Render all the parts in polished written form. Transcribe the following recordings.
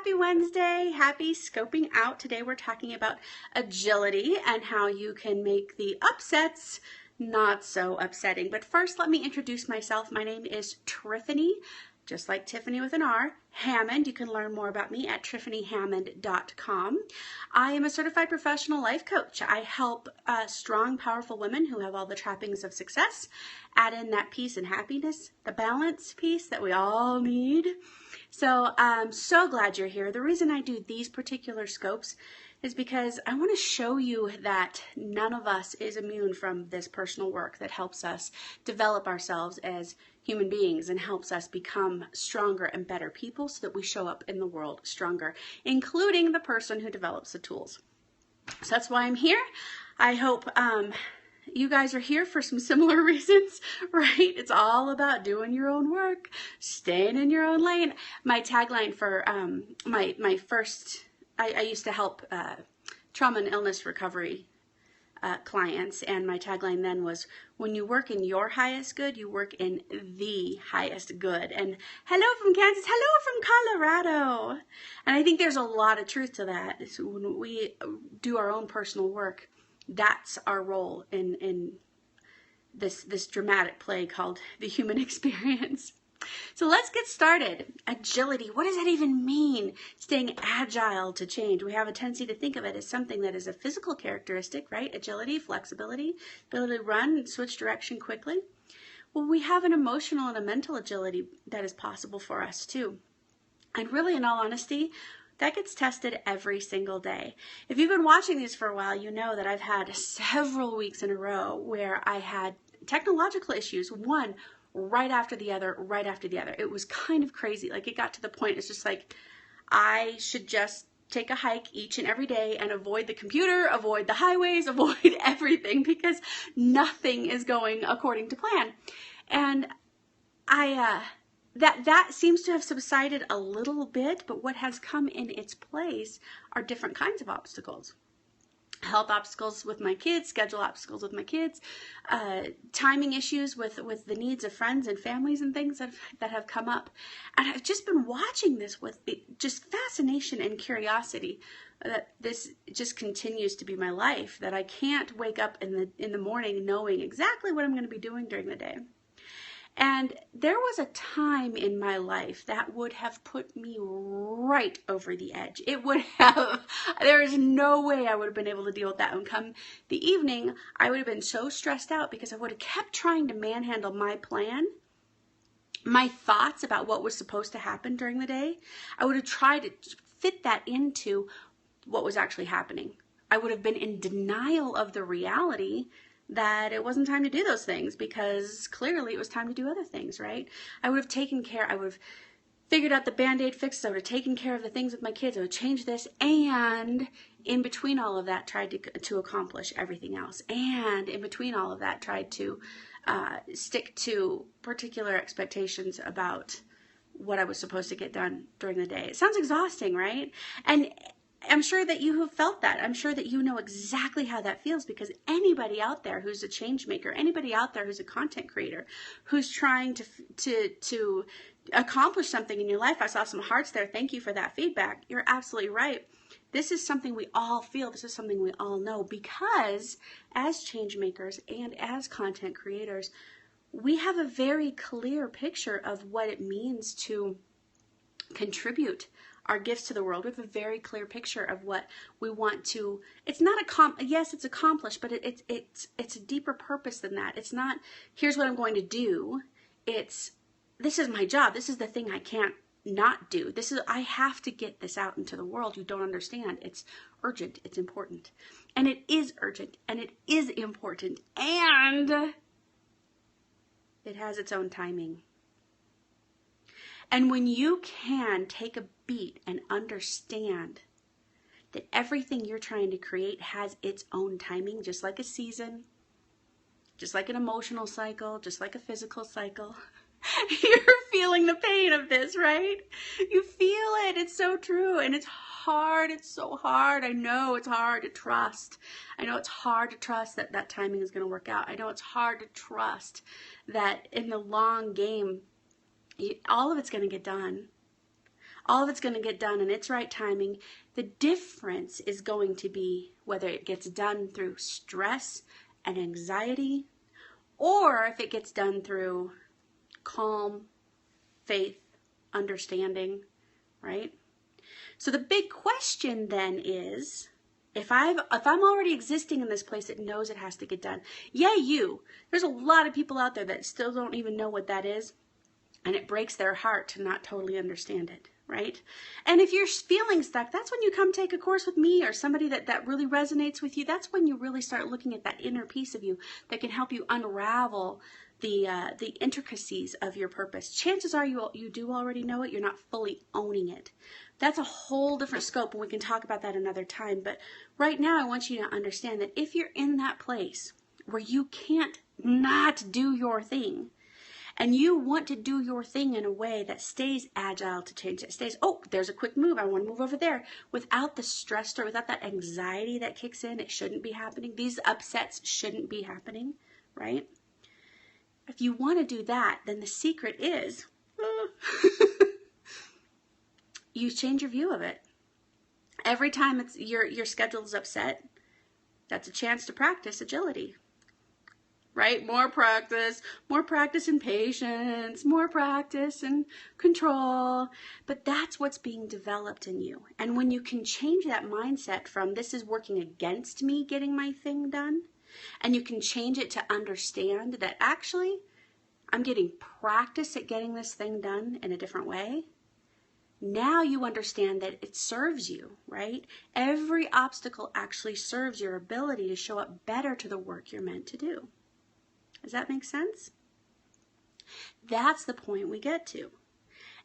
Happy Wednesday. Happy scoping out. Today we're talking about agility and how you can make the upsets not so upsetting. But first, let me introduce myself. My name is Triffany, just like Tiffany with an R, Hammond. You can learn more about me at triffanyhammond.com. I am a certified professional life coach. I help strong, powerful women who have all the trappings of success add in that peace and happiness, the balance piece that we all need. So I'm so glad you're here. The reason I do these particular scopes is because I want to show you that none of us is immune from this personal work that helps us develop ourselves as human beings and helps us become stronger and better people so that we show up in the world stronger, including the person who develops the tools. So that's why I'm here. I hope you guys are here for some similar reasons, right? It's all about doing your own work, staying in your own lane. My tagline for my first, I used to help trauma and illness recovery clients, and my tagline then was, when you work in your highest good, you work in the highest good. And hello from Kansas, hello from Colorado. And I think there's a lot of truth to that. So when we do our own personal work, that's our role in this dramatic play called the human experience. So let's get started. Agility, what does that even mean? Staying agile to change. We have a tendency to think of it as something that is a physical characteristic, right? Agility, flexibility, ability to run and switch direction quickly. Well, we have an emotional and a mental agility that is possible for us too. And really, in all honesty, that gets tested every single day. If you've been watching these for a while, you know that I've had several weeks in a row where I had technological issues, one right after the other, right after the other. It was kind of crazy. Like, it got to the point, it's just like, I should just take a hike each and every day and avoid the computer, avoid the highways, avoid everything, because nothing is going according to plan. And that seems to have subsided a little bit, but what has come in its place are different kinds of obstacles. Health obstacles with my kids, schedule obstacles with my kids, timing issues with the needs of friends and families and things that have come up. And I've just been watching this with just fascination and curiosity that this just continues to be my life, that I can't wake up in the morning knowing exactly what I'm going to be doing during the day. And there was a time in my life that would have put me right over the edge. It would have, there is no way I would have been able to deal with that. And come the evening, I would have been so stressed out because I would have kept trying to manhandle my plan, my thoughts about what was supposed to happen during the day. I would have tried to fit that into what was actually happening. I would have been in denial of the reality that it wasn't time to do those things, because clearly it was time to do other things, right? I would have taken care, I would have figured out the Band-Aid fixes, I would have taken care of the things with my kids, I would change this, and in between all of that tried to accomplish everything else. And in between all of that tried to stick to particular expectations about what I was supposed to get done during the day. It sounds exhausting, right? And I'm sure that you have felt that. I'm sure that you know exactly how that feels, because anybody out there who's a change maker, anybody out there who's a content creator, who's trying to accomplish something in your life, I saw some hearts there. Thank you for that feedback. You're absolutely right. This is something we all feel. This is something we all know, because as change makers and as content creators, we have a very clear picture of what it means to contribute our gifts to the world. We have a very clear picture of what we want to, it's not yes, it's accomplished, but it's a deeper purpose than that. It's not, here's what I'm going to do. It's, this is my job. This is the thing I can't not do. This is, I have to get this out into the world. You don't understand. It's urgent. It's important. And it is urgent, and it is important, and it has its own timing. And when you can take a beat and understand that everything you're trying to create has its own timing, just like a season, just like an emotional cycle, just like a physical cycle. You're feeling the pain of this, right? You feel it. It's so true. And it's hard. It's so hard. I know it's hard to trust. I know it's hard to trust that that timing is going to work out. I know it's hard to trust that in the long game, all of it's going to get done. All of it's going to get done in its right timing. The difference is going to be whether it gets done through stress and anxiety, or if it gets done through calm, faith, understanding, right? So the big question then is, if I'm already existing in this place that knows it has to get done, there's a lot of people out there that still don't even know what that is, and it breaks their heart to not totally understand it, right? And if you're feeling stuck, that's when you come take a course with me or somebody that really resonates with you. That's when you really start looking at that inner piece of you that can help you unravel the intricacies of your purpose. Chances are you do already know it. You're not fully owning it. That's a whole different scope, and we can talk about that another time. But right now, I want you to understand that if you're in that place where you can't not do your thing, and you want to do your thing in a way that stays agile to change, that stays, oh, there's a quick move, I want to move over there, without the stress or without that anxiety that kicks in, it shouldn't be happening. These upsets shouldn't be happening, right? If you want to do that, then the secret is you change your view of it. Every time your schedule is upset, that's a chance to practice agility, right? More practice in patience, more practice in control. But that's what's being developed in you. And when you can change that mindset from this is working against me getting my thing done, and you can change it to understand that actually I'm getting practice at getting this thing done in a different way. Now you understand that it serves you, right? Every obstacle actually serves your ability to show up better to the work you're meant to do. Does that make sense? That's the point we get to.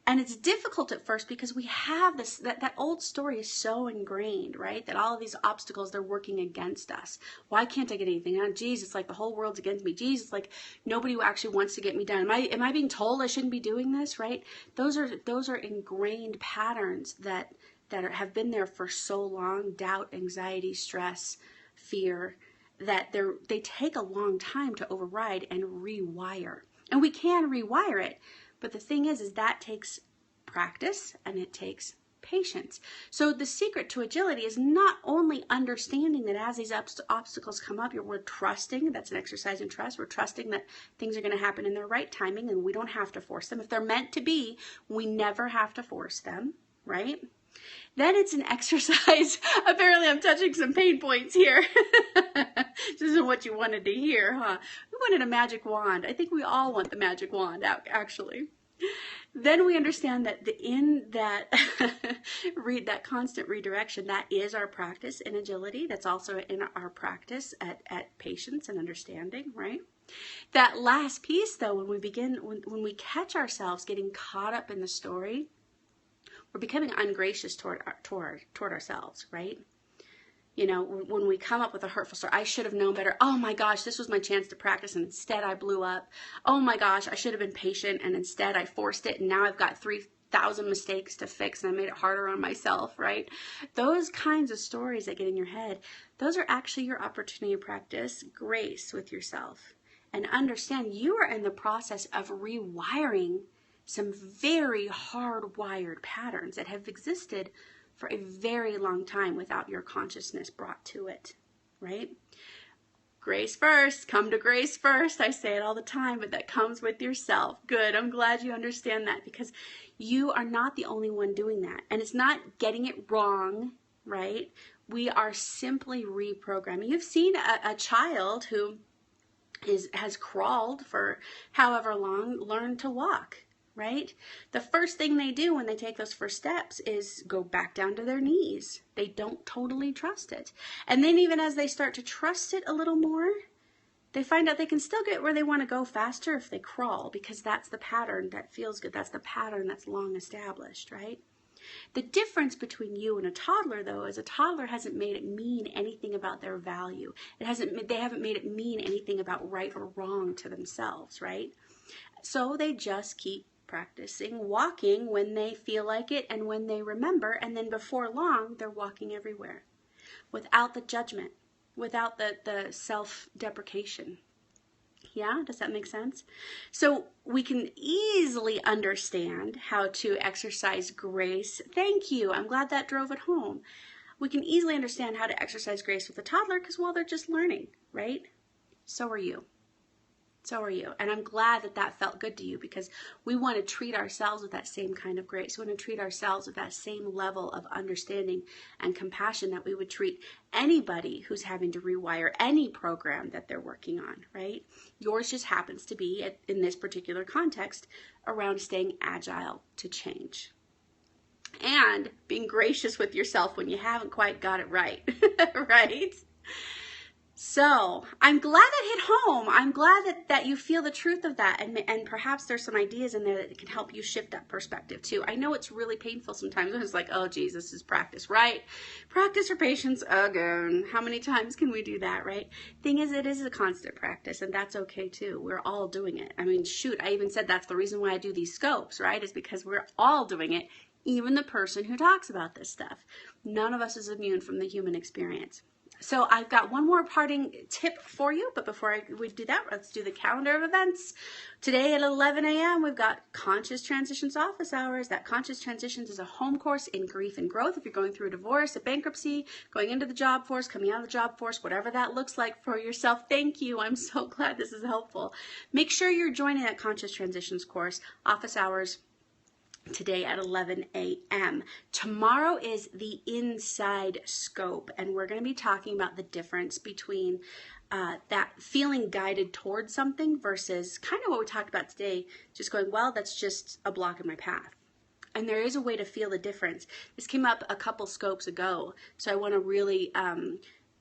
And it's difficult at first because we have this, that old story is so ingrained, right? That all of these obstacles, they're working against us. Why can't I get anything done? Geez, it's like the whole world's against me. Geez, it's like nobody actually wants to get me done. Am I being told I shouldn't be doing this, right? Those are ingrained patterns that have been there for so long. Doubt, anxiety, stress, fear, that they take a long time to override and rewire. And we can rewire it. But the thing is that takes practice and it takes patience. So the secret to agility is not only understanding that as these obstacles come up, we're trusting, that's an exercise in trust, we're trusting that things are going to happen in their right timing and we don't have to force them. If they're meant to be, we never have to force them, right? Then it's an exercise. Apparently I'm touching some pain points here. This isn't what you wanted to hear, huh? We wanted a magic wand. I think we all want the magic wand, actually. Then we understand that in that that constant redirection, that is our practice in agility. That's also in our practice at patience and understanding, right? That last piece, though, when we catch ourselves getting caught up in the story, we're becoming ungracious toward ourselves, right? You know, when we come up with a hurtful story, I should have known better. Oh my gosh, this was my chance to practice and instead I blew up. Oh my gosh, I should have been patient and instead I forced it and now I've got 3,000 mistakes to fix and I made it harder on myself, right? Those kinds of stories that get in your head, those are actually your opportunity to practice grace with yourself and understand you are in the process of rewiring some very hardwired patterns that have existed for a very long time without your consciousness brought to it, right? Grace first, come to grace first. I say it all the time, but that comes with yourself. Good, I'm glad you understand that because you are not the only one doing that. And it's not getting it wrong, right? We are simply reprogramming. You've seen a child who has crawled for however long, learn to walk. Right? The first thing they do when they take those first steps is go back down to their knees. They don't totally trust it. And then even as they start to trust it a little more, they find out they can still get where they want to go faster if they crawl because that's the pattern that feels good. That's the pattern that's long established, right? The difference between you and a toddler, though, is a toddler hasn't made it mean anything about their value. They haven't made it mean anything about right or wrong to themselves, right? So they just keep practicing walking when they feel like it and when they remember, and then before long they're walking everywhere without the judgment, without the self-deprecation. Yeah, does that make sense? So we can easily understand how to exercise grace. Thank you. I'm glad that drove it home. We can easily understand how to exercise grace with a toddler because, well, they're just learning, right? So are you. So are you. And I'm glad that that felt good to you, because we want to treat ourselves with that same kind of grace. We want to treat ourselves with that same level of understanding and compassion that we would treat anybody who's having to rewire any program that they're working on, right? Yours just happens to be, in this particular context, around staying agile to change and being gracious with yourself when you haven't quite got it right, right? So I'm glad that hit home. I'm glad that you feel the truth of that, and perhaps there's some ideas in there that can help you shift that perspective too. I know it's really painful sometimes when it's like, oh geez, this is practice, right? Practice for patience again. How many times can we do that, right? Thing is, it is a constant practice, and that's okay too. We're all doing it. I mean, shoot, I even said that's the reason why I do these scopes, right? Is because we're all doing it, even the person who talks about this stuff. None of us is immune from the human experience. So I've got one more parting tip for you, but before we do that, let's do the calendar of events. Today at 11 a.m., we've got Conscious Transitions office hours. That Conscious Transitions is a home course in grief and growth. If you're going through a divorce, a bankruptcy, going into the job force, coming out of the job force, whatever that looks like for yourself, thank you. I'm so glad this is helpful. Make sure you're joining that Conscious Transitions course, office hours, today at 11 a.m. Tomorrow is the inside scope, and we're going to be talking about the difference between that feeling guided towards something versus kind of what we talked about today, just going, well, that's just a block in my path. And there is a way to feel the difference. This came up a couple scopes ago, so I want to really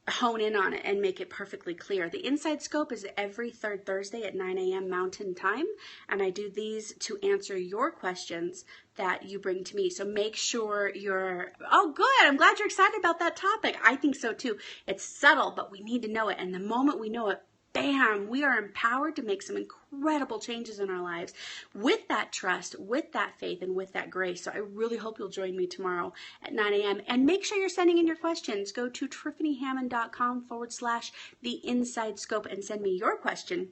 hone in on it and make it perfectly clear. The inside scope is every third Thursday at 9 a.m. Mountain Time, and I do these to answer your questions that you bring to me. So make sure you're, oh good, I'm glad you're excited about that topic. I think so too. It's subtle, but we need to know it, and the moment we know it, bam, we are empowered to make some incredible changes in our lives with that trust, with that faith, and with that grace. So I really hope you'll join me tomorrow at 9 a.m. And make sure you're sending in your questions. Go to tiffanyhammond.com/the inside scope and send me your question.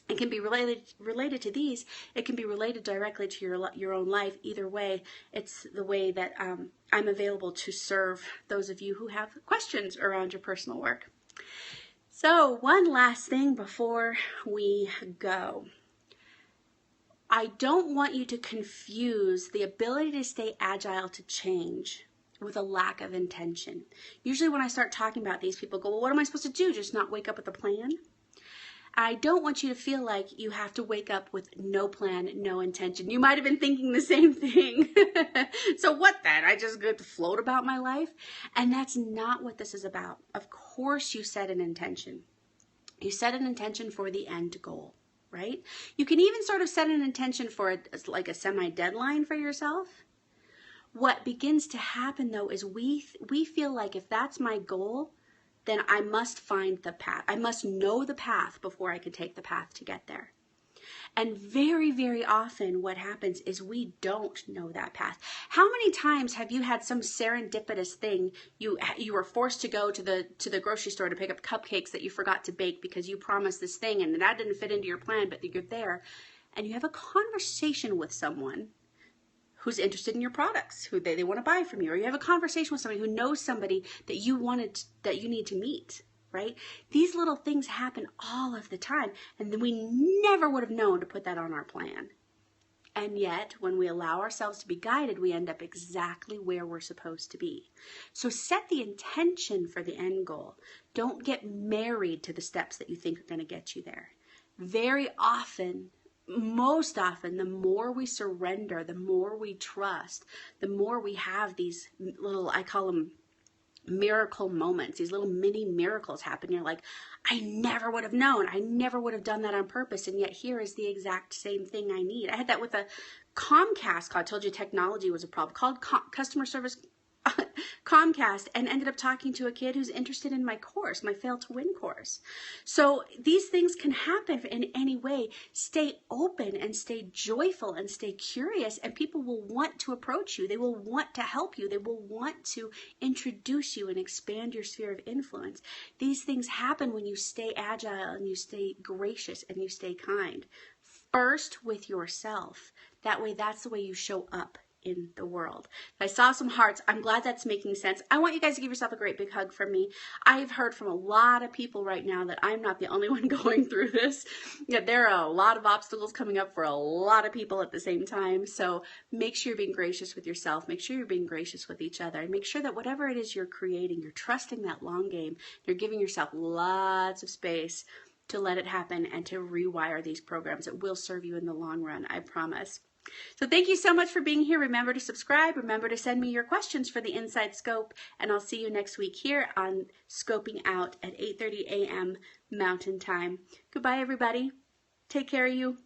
It can be related to these. It can be related directly to your own life. Either way, it's the way that I'm available to serve those of you who have questions around your personal work. So one last thing before we go. I don't want you to confuse the ability to stay agile to change with a lack of intention. Usually when I start talking about these, people go, well, what am I supposed to do? Just not wake up with a plan? I don't want you to feel like you have to wake up with no plan, no intention. You might have been thinking the same thing. So what then? I just get to float about my life? And that's not what this is about. Of course you set an intention. You set an intention for the end goal, right? You can even sort of set an intention for like a semi-deadline for yourself. What begins to happen though is we feel like if that's my goal, then I must find the path. I must know the path before I can take the path to get there. And very, very often what happens is we don't know that path. How many times have you had some serendipitous thing? You were forced to go to the grocery store to pick up cupcakes that you forgot to bake because you promised this thing and that didn't fit into your plan, but you're there. And you have a conversation with someone who's interested in your products, who they want to buy from you, or you have a conversation with somebody who knows somebody that you need to meet, right? These little things happen all of the time, and then we never would have known to put that on our plan. And yet, when we allow ourselves to be guided, we end up exactly where we're supposed to be. So set the intention for the end goal. Don't get married to the steps that you think are going to get you there. Very often, most often, the more we surrender, the more we trust, the more we have these little, I call them miracle moments, these little mini miracles happen. You're like, I never would have known. I never would have done that on purpose. And yet here is the exact same thing I need. I had that with a Comcast call. I told you technology was a problem. Called customer service Comcast and ended up talking to a kid who's interested in my course, my Fail to Win course. So these things can happen in any way. Stay open and stay joyful and stay curious, and people will want to approach you. They will want to help you. They will want to introduce you and expand your sphere of influence. These things happen when you stay agile and you stay gracious and you stay kind. First with yourself. That way, that's the way you show up in the world. I saw some hearts. I'm glad that's making sense. I want you guys to give yourself a great big hug from me. I've heard from a lot of people right now that I'm not the only one going through this. Yeah, there are a lot of obstacles coming up for a lot of people at the same time. So make sure you're being gracious with yourself. Make sure you're being gracious with each other. And make sure that whatever it is you're creating, you're trusting that long game. You're giving yourself lots of space to let it happen and to rewire these programs. It will serve you in the long run, I promise. So thank you so much for being here. Remember to subscribe. Remember to send me your questions for the Inside Scope. And I'll see you next week here on Scoping Out at 8:30 a.m. Mountain Time. Goodbye, everybody. Take care of you.